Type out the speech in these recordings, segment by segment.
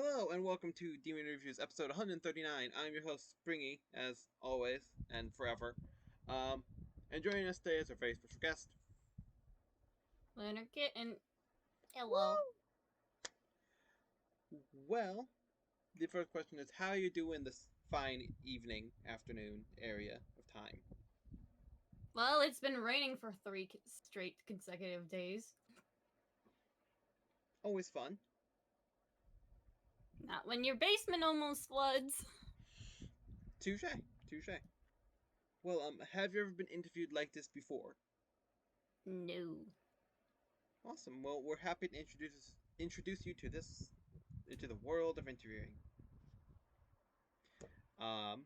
Hello and welcome to Demon Reviews episode 139. I'm your host Springy, as always and forever. Um, and joining us today is our very special guest. Lunar Kitten. Hello. Well, the first question is, how are you doing this fine evening, afternoon area of time? Well, it's been raining for 3 straight consecutive days. Always fun. Not when your basement almost floods. Touche, touche. Well, have you ever been interviewed like this before? No. Awesome. Well, we're happy to introduce you to into the world of interviewing. Um,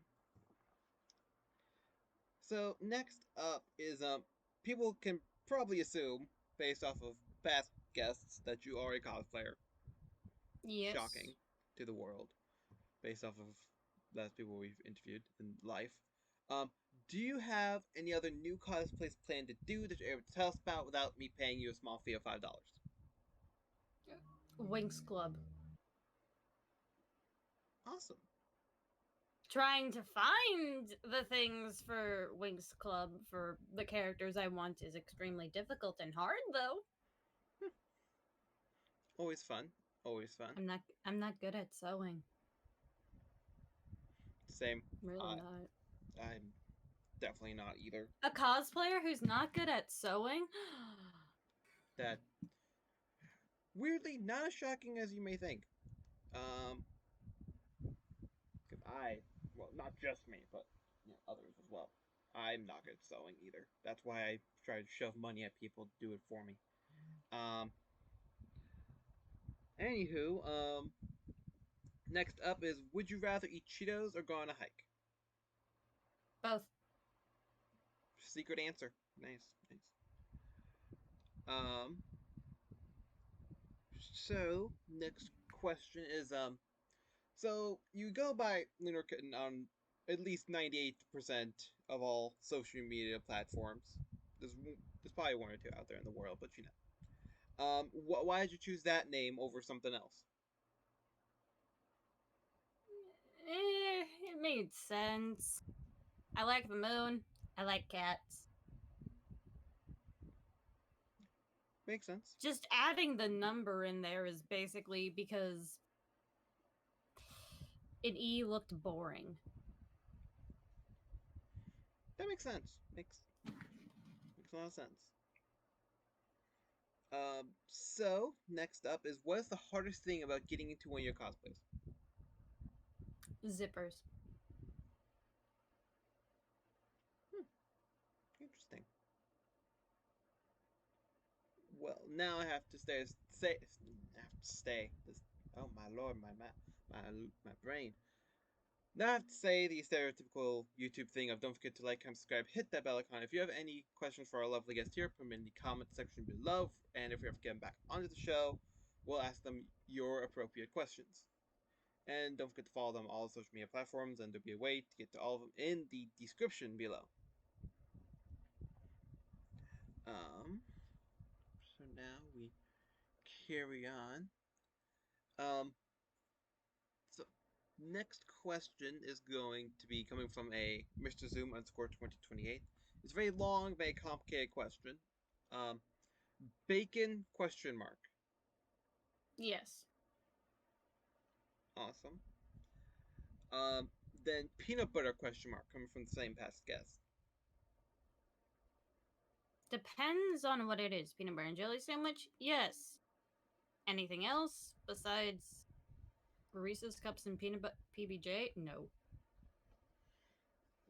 So next up is people can probably assume based off of past guests that you are a cosplayer. Yes. Shocking to the world based off of last people we've interviewed in life. Do you have any other new cosplays planned to do that you're able to tell us about without me paying you a small fee of $5? Winx Club. Awesome. Trying to find the things for Winx Club for the characters I want is extremely difficult and hard, though. Always fun. Always fun. I'm not good at sewing. Same. Really not. I'm definitely not either. A cosplayer who's not good at sewing? That weirdly not as shocking as you may think. Um, well, not just me, but others as well. I'm not good at sewing either. That's why I try to shove money at people to do it for me. Um, anywho, next up is, would you rather eat Cheetos or go on a hike? Both. Secret answer. Nice, nice. Um, so next question is, so you go by Lunar Kitten on at least 98% of all social media platforms. There's probably one or two out there in the world, but you know. Why did you choose that name over something else? It made sense. I like the moon. I like cats. Makes sense. Just adding the number in there is basically because an E looked boring. That makes sense. Makes a lot of sense. So next up is, what is the hardest thing about getting into one of your cosplays? Zippers. Interesting. Well, now I have to stay. Oh my lord, my brain. Now I have to say the stereotypical YouTube thing of don't forget to like, comment, subscribe, hit that bell icon. If you have any questions for our lovely guest here, put them in the comment section below. And if we ever get them back onto the show, we'll ask them your appropriate questions. And don't forget to follow them on all social media platforms, and there'll be a way to get to all of them in the description below. Um, so now we carry on. Um, so next question is going to be coming from a Mr. Zoom underscore 2028. It's a very long, very complicated question. Um, bacon question mark. Yes. Awesome. Then peanut butter question mark coming from the same past guest. Depends on what it is. Peanut butter and jelly sandwich? Yes. Anything else besides Reese's Cups and peanut butter PBJ? No.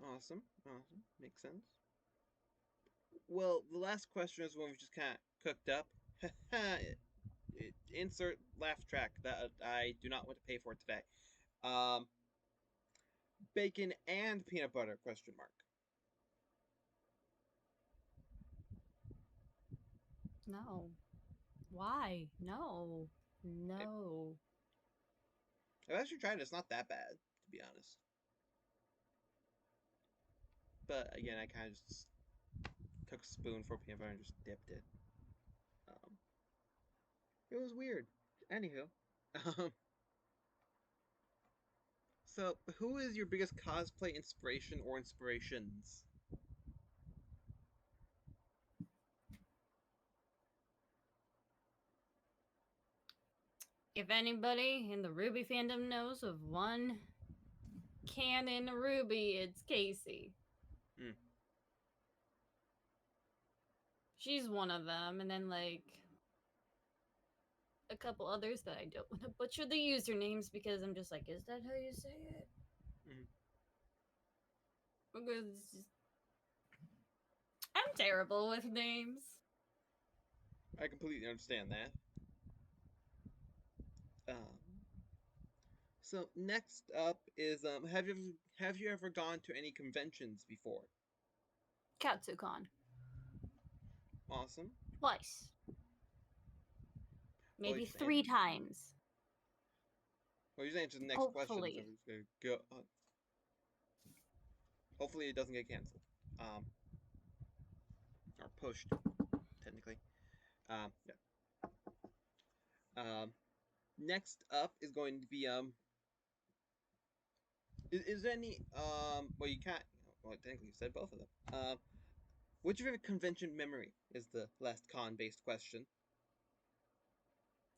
Awesome. Makes sense. Well, the last question is one we just kind of cooked up. Insert laugh track that I do not want to pay for today. Um, bacon and peanut butter question mark. No. Why? No. No. I've actually tried it. It's not that bad, to be honest. But again, I kind of just took a spoon for peanut butter and just dipped it. Um, it was weird. Anywho, um, So, who is your biggest cosplay inspiration or inspirations? If anybody in the Ruby fandom knows of one canon Ruby, it's Casey. Hmm. She's one of them, and then like a couple others that I don't want to butcher the usernames because I'm just like, is that how you say it? Mhm. Because I'm terrible with names. I completely understand that. Um, so next up is have you ever gone to any conventions before? Katsucon. Awesome. Twice. Well, Maybe you three saying times. well, you answered the next question, so Hopefully. we're just gonna go. Hopefully, it doesn't get canceled, or pushed technically. Yeah. Um, next up is going to be is there any well you can't well technically you said both of them. What's your favorite convention memory? Is the last con based question.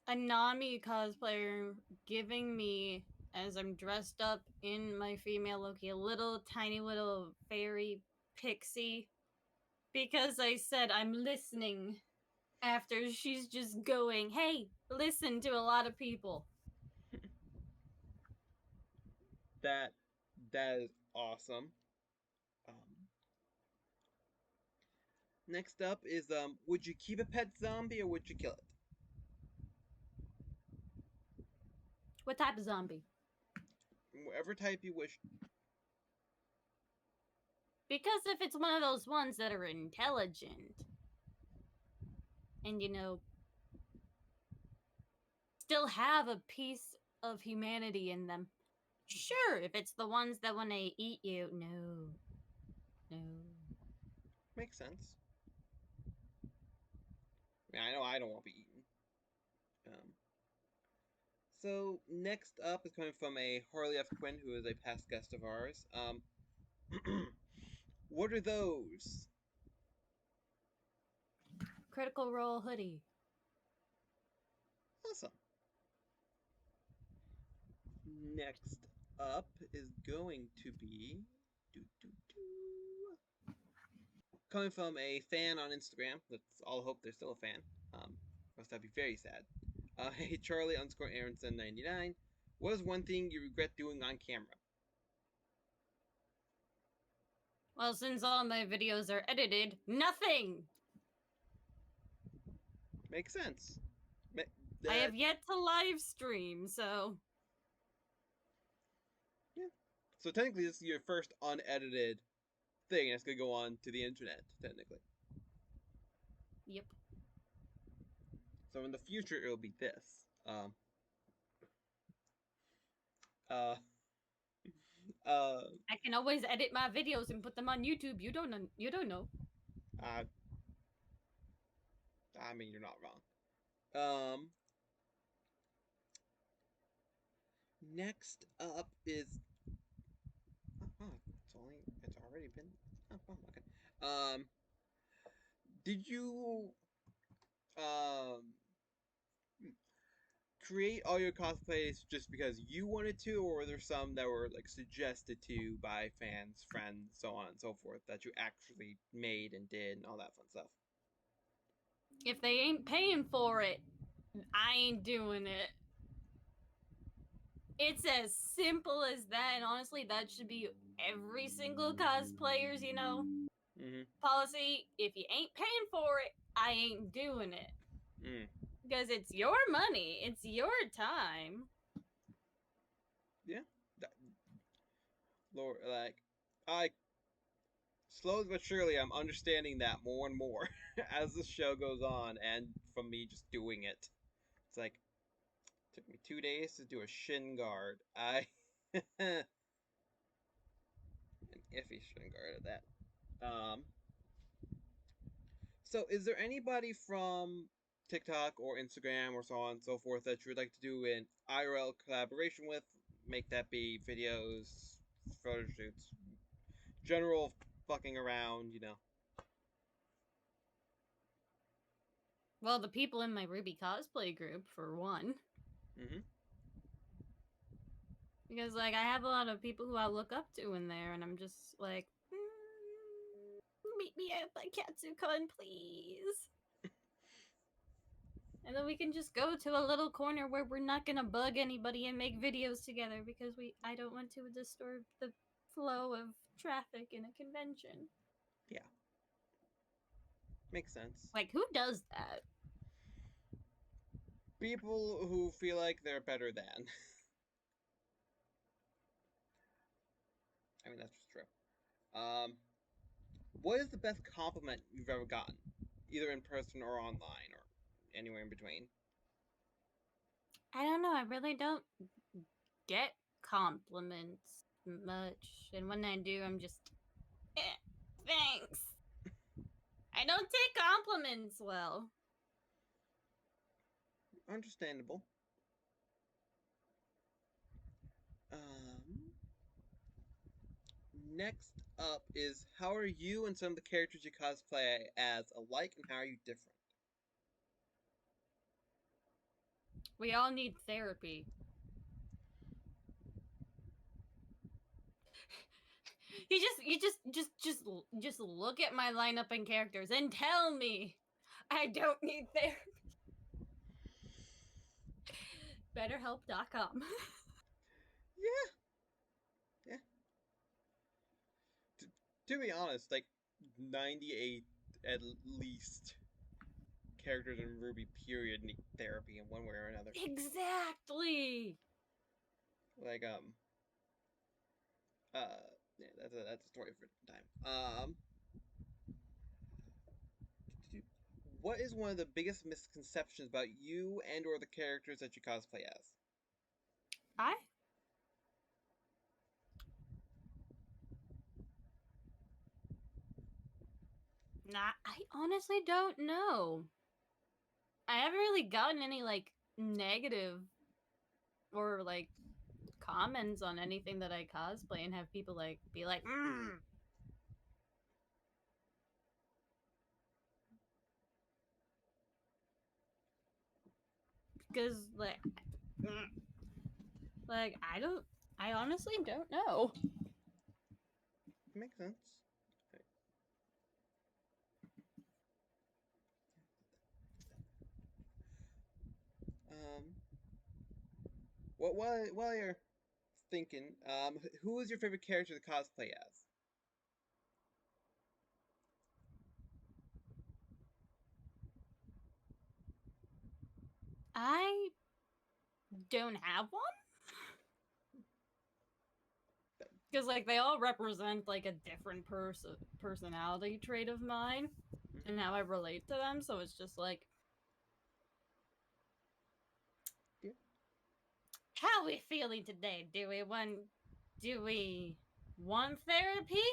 A Nami cosplayer giving me, as I'm dressed up in my female Loki, a little tiny little fairy pixie because I said I'm listening after she's just going, hey, listen to a lot of people. That that is awesome. Um, next up is would you keep a pet zombie or would you kill it? What type of zombie? Whatever type you wish. Because if it's one of those ones that are intelligent and, still have a piece of humanity in them, sure. If it's the ones that when they eat you, no. No. Makes sense. I mean, I know I don't want to be eaten. Um, so next up is coming from a Harley F. Quinn, who is a past guest of ours. What are those? Critical Role hoodie. Awesome. Next up is going to be coming from a fan on Instagram. Let's all hope they're still a fan. Must that be very sad. Hey Charlie underscore Aronson 99. What is one thing you regret doing on camera? Well, since all my videos are edited, nothing! Makes sense. I That have yet to live stream, so. yeah. So technically, this is your first unedited thing. It's gonna go on to the internet. Technically. Yep. So in the future, it'll be this. Uh. Uh. I can always edit my videos and put them on YouTube. You don't know. You don't know. uh I mean, you're not wrong. Next up is it's already been okay. Did you um create all your cosplays just because you wanted to, or were there some that were like suggested to you by fans, friends, so on and so forth that you actually made and did and all that fun stuff? If they ain't paying for it, I ain't doing it. It's as simple as that, and honestly, that should be every single cosplayer's, Mm-hmm. policy. If you ain't paying for it, I ain't doing it. Mm. Because it's your money, it's your time. Yeah. That, Lord, like I slowly but surely I'm understanding that more and more as the show goes on, and from me just doing it. It's like took me 2 days to do a shin guard. An iffy shin guard at that. So is there anybody from TikTok or Instagram or so on and so forth that you would like to do an IRL collaboration with? make that be videos, photo shoots, general fucking around, you know. Well, the people in my Ruby cosplay group, for one. Mm-hmm. Because, like, I have a lot of people who I look up to in there, and I'm just like, meet me at my KatsuCon, please. And then we can just go to a little corner where we're not gonna bug anybody and make videos together because I don't want to disturb the flow of traffic in a convention. Yeah. Makes sense. Like, who does that? People who feel like they're better than. I mean, that's just true. What is the best compliment you've ever gotten? Either in person or online or anywhere in between? I don't know. I really don't get compliments much. And when I do, I'm just, thanks. I don't take compliments well. Understandable. Um, Next up is how are you and some of the characters you cosplay as alike and how are you different? We all need therapy. You just look at my lineup and characters and tell me I don't need therapy. BetterHelp.com. Yeah, yeah. To be honest, like 98 at least characters in Ruby period need therapy in one way or another. Exactly. Like yeah, that's a story for a different time. What is one of the biggest misconceptions about you and or the characters that you cosplay as? I I honestly don't know. I haven't really gotten any like negative or like comments on anything that I cosplay and have people like be like, because mm, like I honestly don't know. Makes sense. Um, while you're thinking, who is your favorite character to cosplay as? I don't have one because like they all represent like a different personality trait of mine and Mm-hmm. how I relate to them. So it's just like, Yeah. how are we feeling today? Do we want therapy?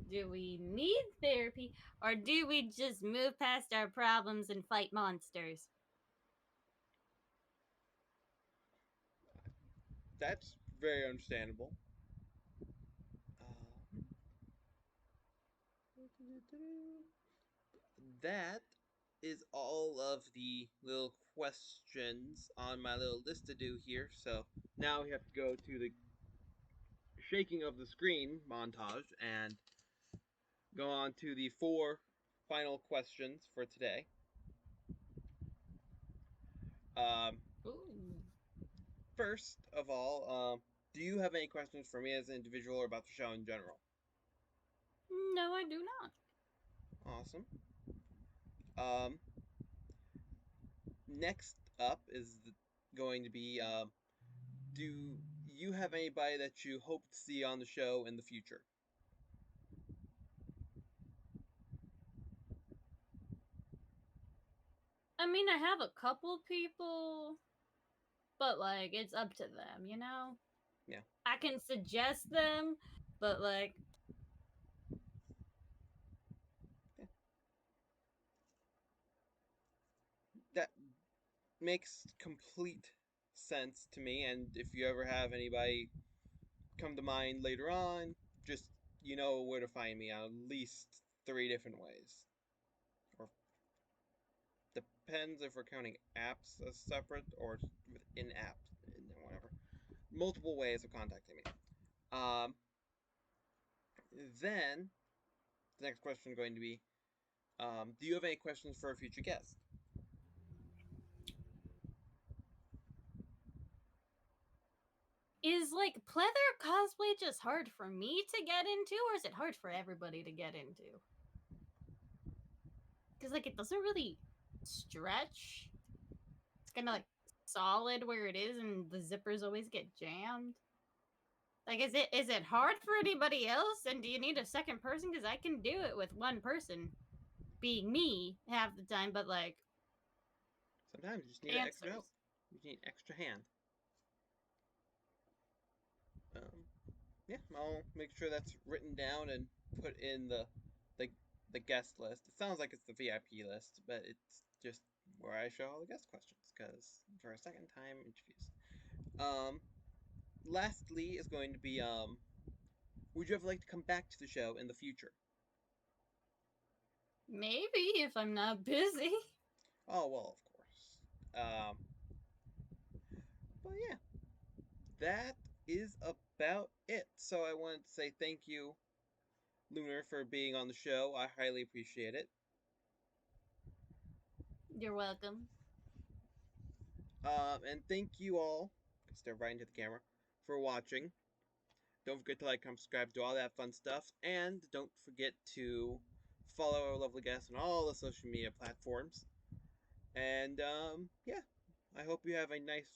Do we need therapy? Or do we just move past our problems and fight monsters? That's very understandable. Um, that is all of the little questions on my little list to do here. So now we have to go to the shaking of the screen montage and go on to the four final questions for today. Um, Ooh. First of all, do you have any questions for me as an individual or about the show in general? No, I do not. Awesome. Um, Next up is going to be do you have anybody that you hope to see on the show in the future? I mean, I have a couple people, but like, it's up to them, you know? Yeah. I can suggest them, but like, Yeah. That makes complete sense to me. And if you ever have anybody come to mind later on, just you know where to find me on at least 3 different ways. Or depends if we're counting apps as separate or within apps, whatever. Multiple ways of contacting me. Then the next question is going to be, do you have any questions for a future guest? Is like pleather cosplay just hard for me to get into, or is it hard for everybody to get into? Because like it doesn't really stretch. It's kind of like solid where it is, and the zippers always get jammed. Like, is it hard for anybody else? And do you need a second person? Because I can do it with one person, being me half the time. But like Sometimes you just need an extra help. dancers, You need an extra hand. Um, yeah, I'll make sure that's written down and put in the the guest list. It sounds like it's the VIP list, but it's just where I show all the guest questions because for a second time interviews. Um, lastly is going to be would you ever like to come back to the show in the future? maybe if I'm not busy. Oh well, of course. Um, but yeah, that is about it. So I wanted to say thank you, Lunar, for being on the show. I highly appreciate it. You're welcome. And thank you all, stare right into the camera, for watching. Don't forget to like, comment, subscribe, do all that fun stuff. And don't forget to follow our lovely guests on all the social media platforms. And yeah, I hope you have a nice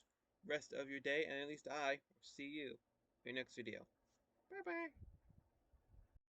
rest of your day. And at least I will see you in your next video. Bye bye.